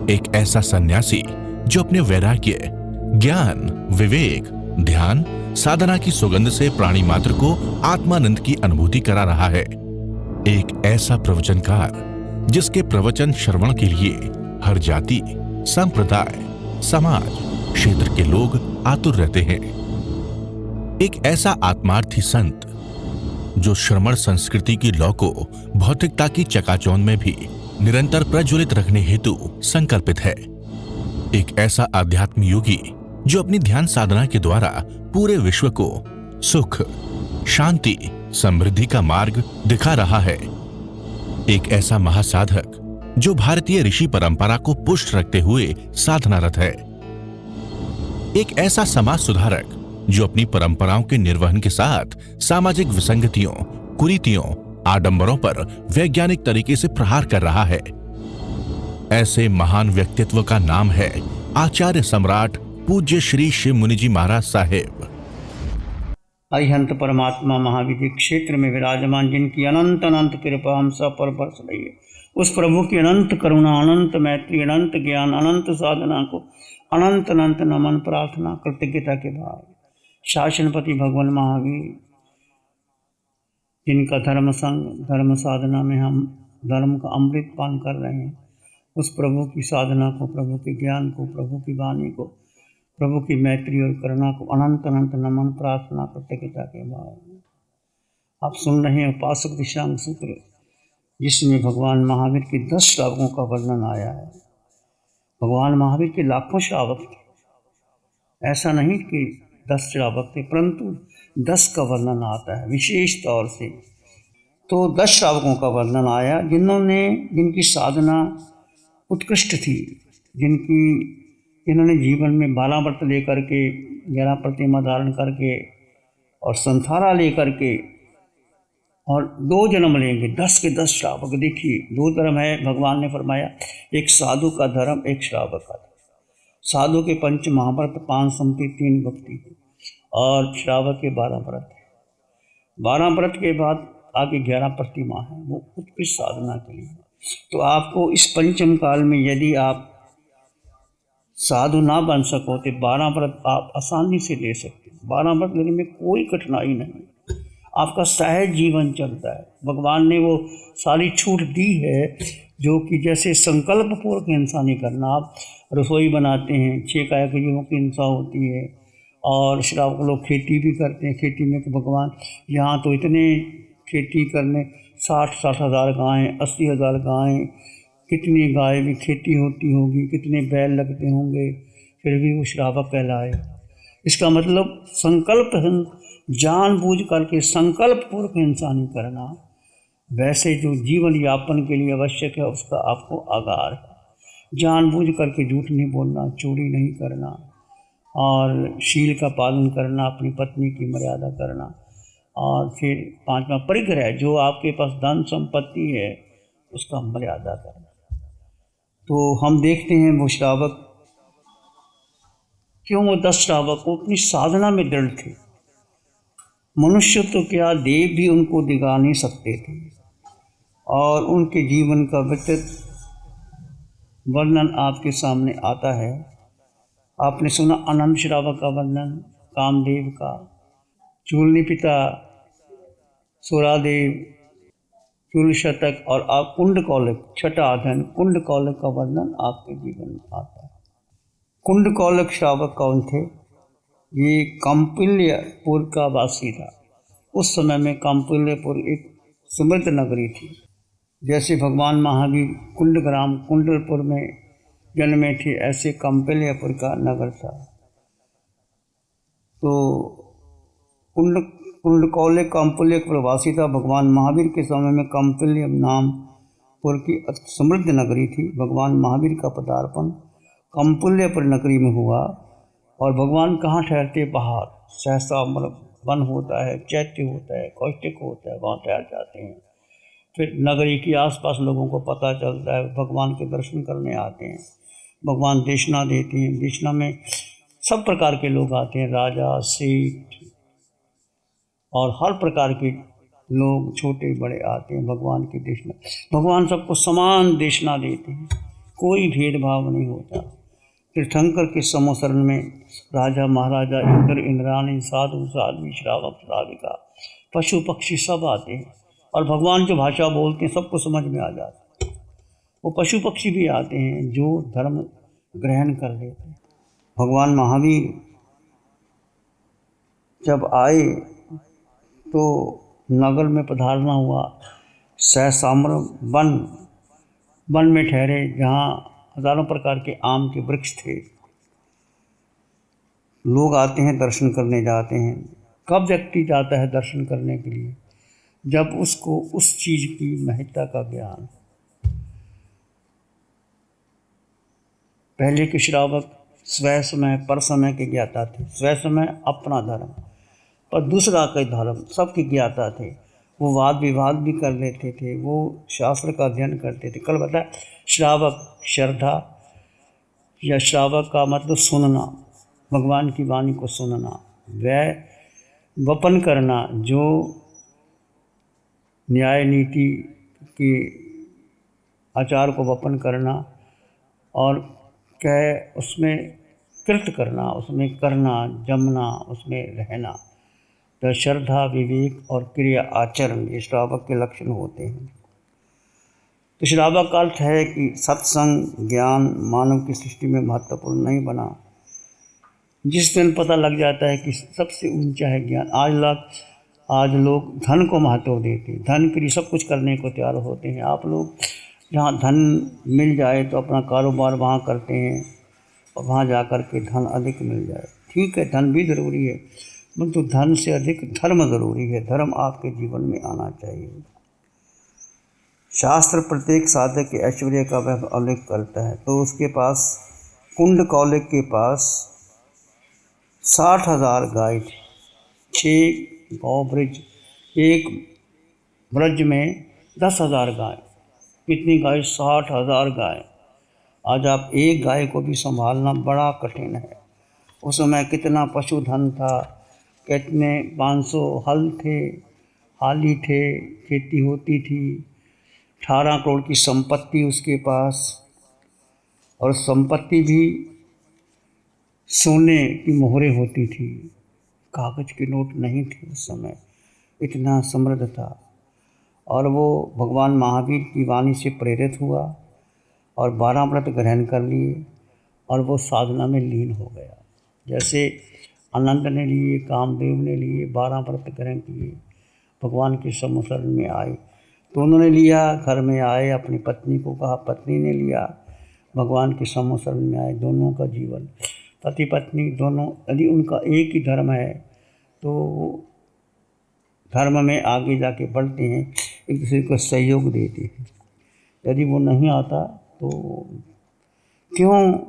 एक ऐसा सन्यासी जो अपने वैराग्य, ज्ञान, विवेक, ध्यान, साधना की सुगंध से प्राणी मात्र को आत्मानंद की अनुभूति करा रहा है। एक ऐसा प्रवचनकार जिसके प्रवचन श्रवण के लिए हर जाति, संप्रदाय, समाज, क्षेत्र के लोग आतुर रहते हैं। एक ऐसा आत्मार्थी संत जो श्रमण संस्कृति की लौ को भौतिकता की चकाचौंध में भी निरंतर प्रज्वलित रखने हेतु संकल्पित है। एक ऐसा आध्यात्म योगी जो अपनी ध्यान साधना के द्वारा पूरे विश्व को सुख, शांति, समृद्धि का मार्ग दिखा रहा है। एक ऐसा महासाधक जो भारतीय ऋषि परंपरा को पुष्ट रखते हुए साधनारत है। एक ऐसा समाज सुधारक जो अपनी परंपराओं के निर्वहन के साथ सामाजिक विसंगतियों, कुरीतियों, आडंबरों पर वैज्ञानिक तरीके से प्रहार कर रहा है। ऐसे महान व्यक्तित्व का नाम है आचार्य सम्राट पूज्य श्री शिव मुनि जी महाराज साहेब। अरिहंत परमात्मा महाविधि क्षेत्र में विराजमान, जिनकी अनंत अनंत कृपा हम सब पर बरस रही है, उस प्रभु की अनंत करुणा, अनंत मैत्री, अनंत ज्ञान, अनंत साधना को अनंत अनंत नमन, प्रार्थना, कृतज्ञता के भाव। शासनपति भगवान महावीर, जिनका धर्म संग, धर्म साधना में हम धर्म का अमृत पान कर रहे हैं, उस प्रभु की साधना को, प्रभु के ज्ञान को, प्रभु की वाणी को, प्रभु की मैत्री और करुणा को अनंत अनंत नमन, प्रार्थना, कृतज्ञता के भाव। आप सुन रहे हैं उपासक दिशांग सूत्र, जिसमें भगवान महावीर के 10 श्रावकों का वर्णन आया है। भगवान महावीर के लाखों श्रावक थे, ऐसा नहीं कि 10 श्रावक थे, परंतु 10 का वर्णन आता है विशेष तौर से। तो 10 श्रावकों का वर्णन आया जिनकी साधना उत्कृष्ट थी, जिन्होंने जीवन में 12 व्रत लेकर के, 11 प्रतिमा धारण करके और संथारा लेकर के, और 2 जन्म लेंगे, 10 के 10 श्रावक। देखिए 2 धर्म है, भगवान ने फरमाया, एक साधु का धर्म, एक श्रावक का धर्म। साधु के 5 महाव्रत, 5 संति, 3 भक्ति और श्रावक के 12 व्रत है। 12 व्रत के बाद आगे 11 प्रतिमा है, वो उत्कृष्ट साधना के लिए। तो आपको इस पंचम काल में यदि आप साधु ना बन सको तो 12 व्रत आप आसानी से ले सकते हैं। 12 व्रत लेने में कोई कठिनाई नहीं, आपका सहज जीवन चलता है। भगवान ने वो सारी छूट दी है जो कि जैसे संकल्प पूर्वक हिंसा नहीं करना। आप रसोई बनाते हैं, 6 काया के जीवों की हिंसा होती है, और श्रावक लोग खेती भी करते हैं। खेती में तो भगवान यहाँ तो इतने खेती करने 60-60 हज़ार गायें, 80 हज़ार गायें, कितनी गाय भी खेती होती होगी, कितने बैल लगते होंगे, फिर भी वो श्रावक कहलाए। इसका मतलब संकल्प, जानबूझ करके संकल्प पूर्वक हिंसा नहीं करना। वैसे जो जीवन यापन के लिए आवश्यक है उसका आपको आगार है। जानबूझ करके झूठ नहीं बोलना, चोरी नहीं करना, और शील का पालन करना, अपनी पत्नी की मर्यादा करना, और फिर 5वां परिग्रह, जो आपके पास धन संपत्ति है उसका मर्यादा करना। तो हम देखते हैं वो श्रावक, क्यों वो 10 श्रावक को अपनी साधना में दृढ़ थे। मनुष्य तो क्या, देव भी उनको दिखा नहीं सकते थे, और उनके जीवन का विस्तृत वर्णन आपके सामने आता है। आपने सुना अनंत श्रावक का वर्णन, कामदेव का, चूलनी पिता, सुरादेव, चूल शतक, और आप कुंडकौलिक, 6ठा अध्ययन कुंडकौलिक का वर्णन आपके जीवन में आता है। कुंडकौलिक श्रावक कौन थे? ये कौंपिल्यपुर का वासी था। उस समय में कौंपिल्यपुर एक समृद्ध नगरी थी। जैसे भगवान महावीर कुंडग्राम कुंडलपुर में जन्मे थे, ऐसे कौंपिल्यपुर का नगर था। तो कुंडकौलिक कौंपिल्यपुर वासी था। भगवान महावीर के समय में कौंपिल्य नाम पुर की समृद्ध नगरी थी। भगवान महावीर का पदार्पण कौंपिल्यपुर नगरी में हुआ, और भगवान कहाँ ठहरते? बाहर, सहसा वन होता है, चैत्य होता है, कौष्टिक होता है, वहाँ ठहर जाते हैं। फिर नगरी के आसपास लोगों को पता चलता है, भगवान के दर्शन करने आते हैं। भगवान देशना देते हैं। देशना में सब प्रकार के लोग आते हैं, राजा, सेठ और हर प्रकार के लोग, छोटे बड़े आते हैं भगवान की देशना। भगवान सबको समान देशना देते हैं। कोई भेदभाव नहीं होता। तीर्थंकर के समोसरण में राजा महाराजा, इंद्र इंद्राणी, साधु साध्वी, श्रावक श्राविका, पशु पक्षी सब आते हैं और भगवान जो भाषा बोलते हैं सबको समझ में आ जाता है। वो पशु पक्षी भी आते हैं जो धर्म ग्रहण कर लेते हैं। भगवान महावीर जब आए तो नगर में पधारना हुआ। सहसाम्र वन में ठहरे, जहाँ हजारों प्रकार के आम के वृक्ष थे। लोग आते हैं, दर्शन करने जाते हैं। कब व्यक्ति जाता है दर्शन करने के लिए? जब उसको उस चीज़ की महत्ता का ज्ञान। पहले के श्रावक स्वयं समय पर समय के ज्ञाता थे। स्वयं समय अपना धर्म पर दूसरा का धर्म सबके ज्ञाता थे। वो वाद विवाद भी कर लेते थे, वो शास्त्र का अध्ययन करते थे। कल बताया श्रावक श्रद्धा या श्रावक का मतलब सुनना, भगवान की वाणी को सुनना, वह वपन करना, जो न्याय नीति के आचार को वपन करना और कह उसमें कृत करना, उसमें करना, जमना, उसमें रहना। तो श्रद्धा, विवेक और क्रिया आचरण ये श्रावक के लक्षण होते हैं। तो श्रावक का अर्थ है कि सत्संग ज्ञान मानव की सृष्टि में महत्वपूर्ण नहीं बना। जिस दिन पता लग जाता है कि सबसे ऊंचा है ज्ञान। आज लोग धन को महत्व देते हैं, धन के लिए सब कुछ करने को तैयार होते हैं। आप लोग जहाँ धन मिल जाए तो अपना कारोबार वहाँ करते हैं और वहाँ जा कर के धन अधिक मिल जाए। ठीक है, धन भी ज़रूरी है, परंतु धन से अधिक धर्म ज़रूरी है। धर्म आपके जीवन में आना चाहिए। शास्त्र प्रत्येक साधक के ऐश्वर्य का वह उल्लेख करता है। तो उसके पास कुंड कौलिक के पास 60,000 गाय थी, 6 गौ ब्रज, एक ब्रज में 10,000 गाय। कितनी गाय? 60,000 गाय। आज आप एक गाय को भी संभालना बड़ा कठिन है। उस समय कितना पशुधन था, कितने 500 हल थे, हाली थे, खेती होती थी। 18 करोड़ की संपत्ति उसके पास, और संपत्ति भी सोने की मोहरें होती थी, कागज के नोट नहीं थे उस समय। इतना समृद्ध था। और वो भगवान महावीर की वाणी से प्रेरित हुआ और 12 व्रत ग्रहण कर लिए और वो साधना में लीन हो गया। जैसे आनंद ने लिए, कामदेव ने लिए, 12 व्रत ग्रहण किए, भगवान के समशरण में आए तो उन्होंने लिया। घर में आए, अपनी पत्नी को कहा, पत्नी ने लिया, भगवान के समशरण में आए। दोनों का जीवन, पति पत्नी दोनों, यदि उनका एक ही धर्म है तो धर्म में आगे जाके बढ़ते हैं, एक दूसरे को सहयोग देते हैं। यदि वो नहीं आता तो क्यों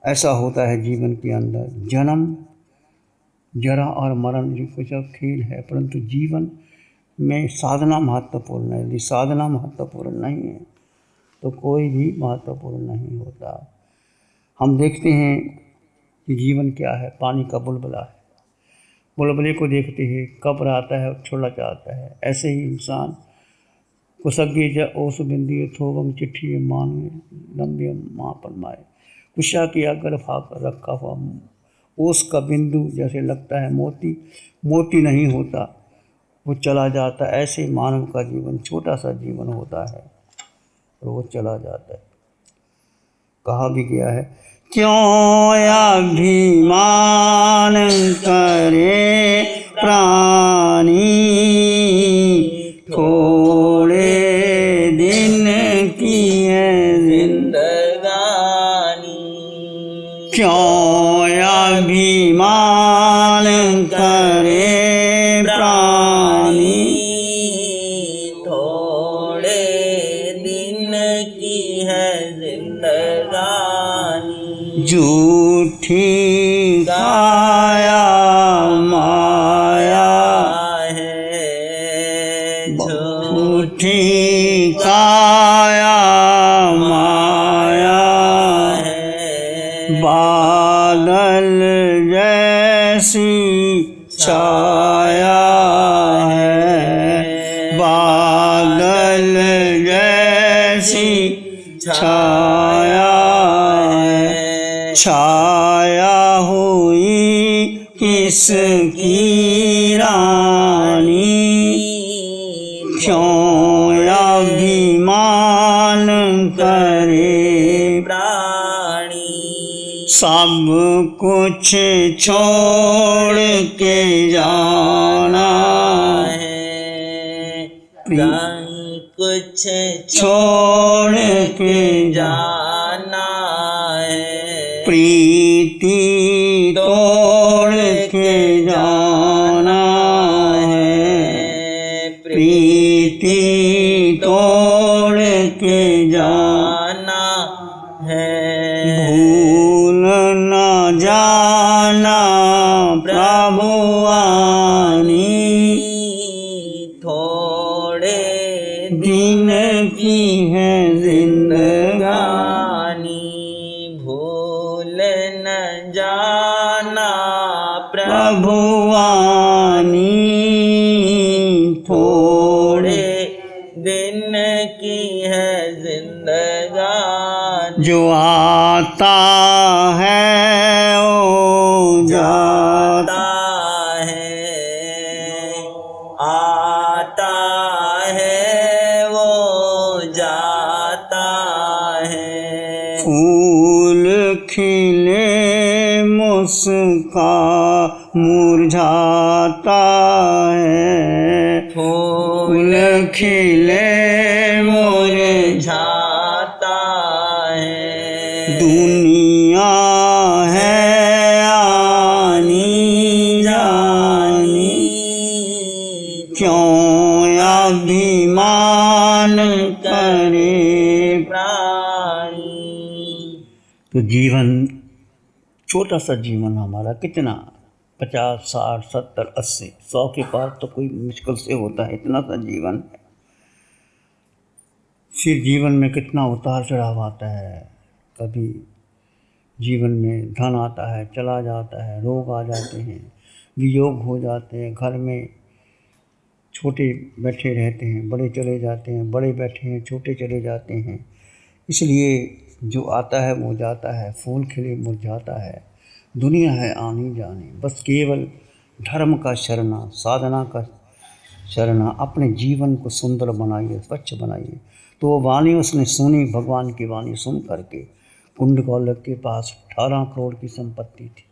ऐसा होता है जीवन के अंदर? जन्म जरा और मरण ये कुछ खेल है, परंतु जीवन में साधना महत्वपूर्ण है। यदि साधना महत्वपूर्ण नहीं है तो कोई भी महत्वपूर्ण नहीं होता। हम देखते हैं कि जीवन क्या है, पानी का बुलबुला है। बुलबुले को देखते हैं, कब आता है और छोड़ा जाता है। ऐसे ही इंसान कुसगे ज ओस बिंदी थोवम चिट्ठी मान लंबे माँ परमाए। कुशा किया कर फाक रखा हुआ ओस का बिंदु जैसे लगता है मोती, मोती नहीं होता, वो चला जाता। ऐसे मानव का जीवन छोटा सा जीवन होता है और वो चला जाता है। कहा भी गया है, क्यों अभिमान करे प्राणी, थोड़े दिन की है जिंदगानी। क्यों अभिमान करे प्राणी, थोड़े दिन की है जिंदगानी। झूठी काया माया है, झूठी काया माया है, बादल जैसी छाया है, बादल जैसी छाया किसकी रानी, क्यों अभिमान करे प्राणी। सब कुछ छोड़ के जाना है, कहीं कुछ छोड़ के जाना है, प्रीति तोड़ के जाना है, प्रीति तोड़ के जाना है, भूल न जाना प्रभु आनी, थोड़े दिन की है जिंदगानी, भूल न जाना प्रभु आनी, थोड़े दिन की है जिंदगानी। जो आता है ओ जाता आता है वो जाता है, फूल खिले मुस्का मुरझाता है, फूल खिले मुरझा जाता है, दुनिया है आनी जानी, क्यों अभिमान करे प्राणी। तो जीवन, छोटा सा जीवन हमारा, कितना 50, 60, 70, 80, 100 के पार तो कोई मुश्किल से होता है, इतना सा जीवन है। फिर जीवन में कितना उतार चढ़ाव आता है, कभी जीवन में धन आता है चला जाता है, रोग आ जाते हैं, वियोग हो जाते हैं, घर में छोटे बैठे रहते हैं, बड़े चले जाते हैं, बड़े बैठे हैं, छोटे चले जाते हैं। इसलिए जो आता है वो जाता है, फूल खिले मुरझाता है, दुनिया है आनी जानी, बस केवल धर्म का शरणा, साधना का शरणा, अपने जीवन को सुंदर बनाइए, स्वच्छ बनाइए। तो वो वाणी उसने सुनी, भगवान की वाणी सुन करके। कुंडकौलक के पास 18 करोड़ की संपत्ति थी,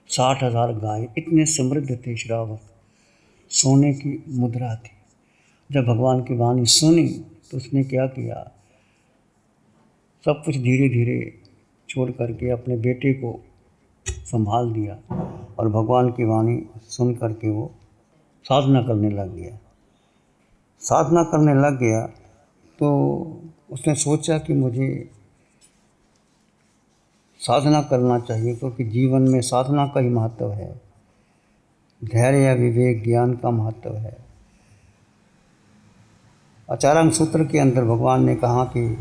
60,000 गाय, इतने समृद्ध थे श्रावक, सोने की मुद्रा थी। जब भगवान की वाणी सुनी तो उसने क्या किया, सब कुछ धीरे धीरे छोड़ करके अपने बेटे को संभाल दिया और भगवान की वाणी सुन करके वो साधना करने लग गया। साधना करने लग गया तो उसने सोचा कि मुझे साधना करना चाहिए, क्योंकि जीवन में साधना का ही महत्व है, धैर्य या विवेक ज्ञान का महत्व है। आचार्य सूत्र के अंदर भगवान ने कहा कि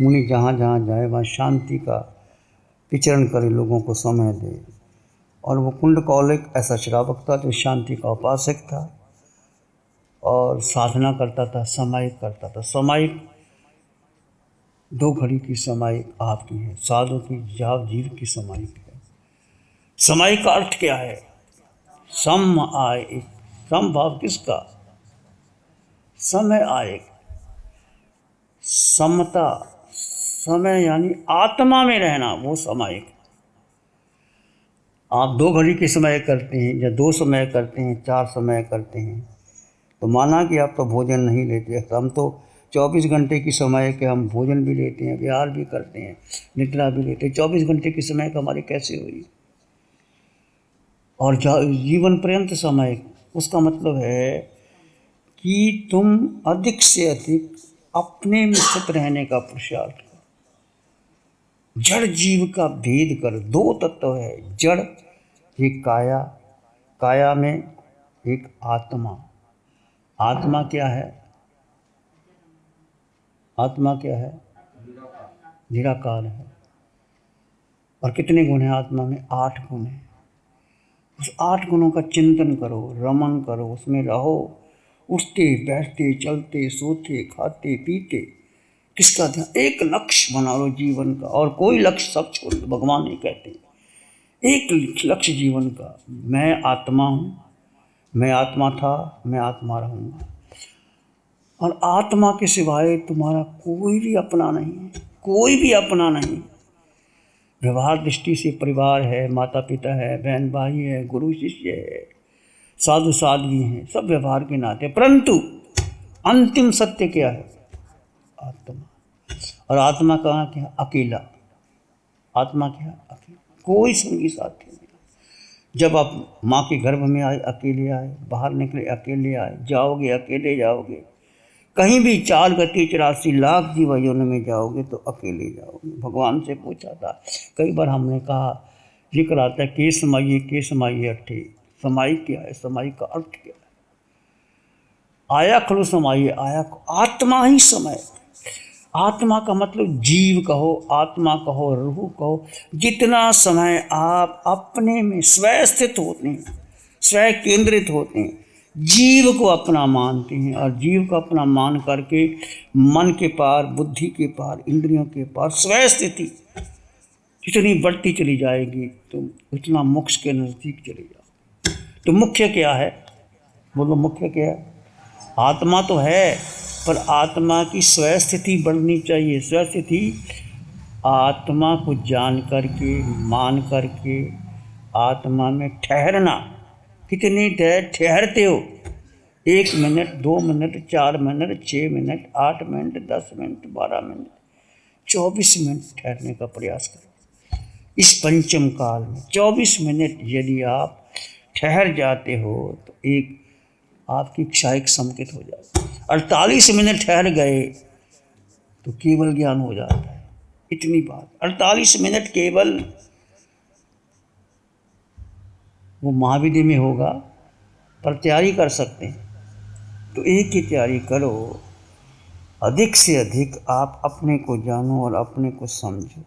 मुनि जहाँ जहाँ जाए वहाँ शांति का विचरण करे, लोगों को समय दे। और वो कुंडकौलिक ऐसा श्रावक था जो शांति का उपासक था और साधना करता था, समायिक करता था। समायिक 2 घड़ी की समायिक आपकी है, साधु की जीव की समायिक है। समायिक का अर्थ क्या है? सम आए, सम भाव किसका? समय आए, समता, समय यानी आत्मा में रहना, वो समायिक। आप 2 घड़ी के समय करते हैं या 2 समय करते हैं, 4 समय करते हैं, तो माना कि आप तो भोजन नहीं लेते। हम तो 24 घंटे की समय के हम भोजन भी लेते हैं, विहार भी करते हैं, निद्रा भी लेते हैं। 24 घंटे की समय का हमारी कैसे हुई? और जीवन पर्यंत समय, उसका मतलब है कि तुम अधिक से अधिक अपने में स्थित रहने का पुरुषार्थ करो। जड़ जीव का भेद कर, 2 तत्व है, जड़ एक काया, काया में एक आत्मा। आत्मा क्या है? आत्मा क्या है? निराकार है। और कितने गुण हैं आत्मा में? 8 गुण हैं। उस 8 गुणों का चिंतन करो, रमन करो, उसमें रहो। उठते बैठते चलते सोते खाते पीते किसका ध्यान? एक लक्ष्य बना लो जीवन का, और कोई लक्ष्य सब छोड़ दो। भगवान ये कहते हैं एक लक्ष्य जीवन का, मैं आत्मा हूँ, मैं आत्मा था, मैं आत्मा रहूँगा, और आत्मा के सिवाय तुम्हारा कोई भी अपना नहीं है, कोई भी अपना नहीं। व्यवहार दृष्टि से परिवार है, माता पिता है, बहन भाई है, गुरु शिष्य है, साधु साध्वी हैं, सब व्यवहार के नाते, परंतु अंतिम सत्य क्या है? आत्मा। और आत्मा कहाँ क्या? अकेला। आत्मा क्या? अकेला, कोई संगी साथी नहीं। जब आप माँ के गर्भ में आए अकेले आए, बाहर निकले अकेले आए, जाओगे अकेले जाओगे, कहीं भी 4 गति 84 लाख जीवों में जाओगे तो अकेले जाओगे। भगवान से पूछा था, कई बार हमने कहा, जिक्र आता है के समाइए अट्ठे। समाई क्या है? समाई का अर्थ क्या है? आया खलो समाइए, आया आत्मा ही समय। आत्मा का मतलब जीव कहो, आत्मा कहो, रूह कहो। जितना समय आप अपने में स्वयं स्थित होते हैं, स्वयं केंद्रित होते हैं, जीव को अपना मानते हैं, और जीव को अपना मान करके मन के पार, बुद्धि के पार, इंद्रियों के पार स्वयं स्थिति जितनी बढ़ती चली जाएगी तो उतना मोक्ष के नज़दीक चले जाओ। तो मुख्य क्या है? बोलो, मुख्य क्या है? आत्मा तो है, पर आत्मा की स्वयं स्थिति बढ़नी चाहिए। स्वयं स्थिति आत्मा को जान करके, मान करके, आत्मा में ठहरना। कितनी देर ठहरते हो? 1 minute, 2 minute, 4 minute, 6 minute, 8 minute, 10 minute, 12 minute, 24 minute ठहरने का प्रयास करो। इस पंचम काल में 24 मिनट यदि आप ठहर जाते हो तो एक आपकी क्षायिक संकेत हो जाता है। 48 मिनट ठहर गए तो केवल ज्ञान हो जाता है। इतनी बात, 48 मिनट केवल वो महाविद्या में होगा, पर तैयारी कर सकते हैं। तो एक ही तैयारी करो, अधिक से अधिक आप अपने को जानो और अपने को समझो।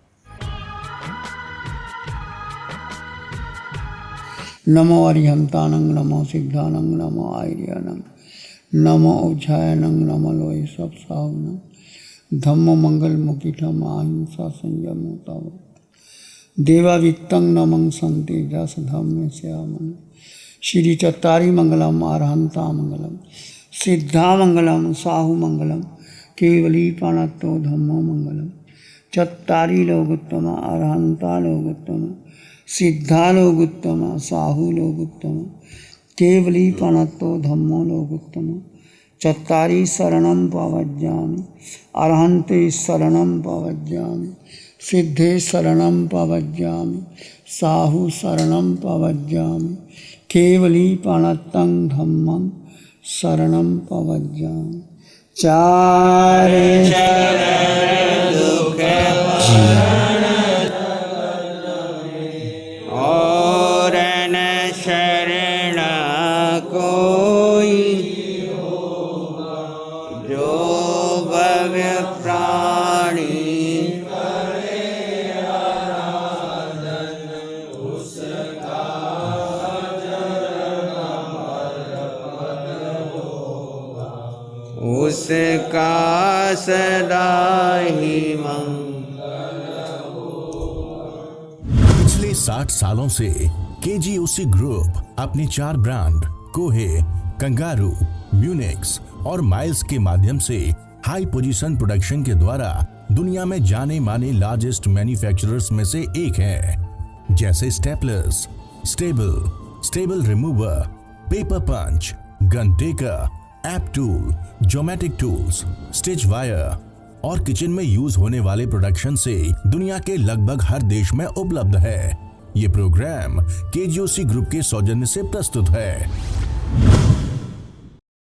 नमो अरिहंतानंग, नमो सिद्धानंग, नमो आर्यानंग, नमो औझायनंग, नमो लोय सब सावनंग, धम्मो मंगल मुकिठम अहिंसा संयम तावत्, देवावित्तं नमं संति जस धम्मे श्यामं, श्री चत्तारी मंगलम अरहंता मंगलम, सिद्धा मंगलम, साहु मंगलम, केवली पाणत्तो धम्मो मंगलम, चत्तारी लोगोत्तम, अरहंता लोगोत्तम, सिद्धा लोगोत्तम, साहु लोगोत्तम, केवली पाणत्तो धम्मो लोगोत्तम, चत्तारी शरणं पवज्जामि, अरहन्ते शरणं पवज्जामि, सिद्धे शरणं पवज्जामि, साहु शरणं पवज्जामि, केवली पाणत्तं धम्मं शरणं पवज्जामि। चारे शरण दुख और न शरण कोई, जो भव्य प्राणी उसका सदा ही मंगल होगा। पिछले 60 सालों से केजीओसी ग्रुप अपने 4 ब्रांड कोहे, कंगारू, म्यूनिक्स और माइल्स के माध्यम से हाई पोजीशन प्रोडक्शन के द्वारा दुनिया में जाने माने लार्जेस्ट मैन्युफैक्चरर्स में से एक है। जैसे staplers, staple remover, paper punch, gun tacker, app tool, geometric tools, stitch wire और किचन में यूज होने वाले प्रोडक्शन से दुनिया के लगभग हर देश में उपलब्ध है। ये प्रोग्राम केजीओसी ग्रुप के सौजन्य से प्रस्तुत है।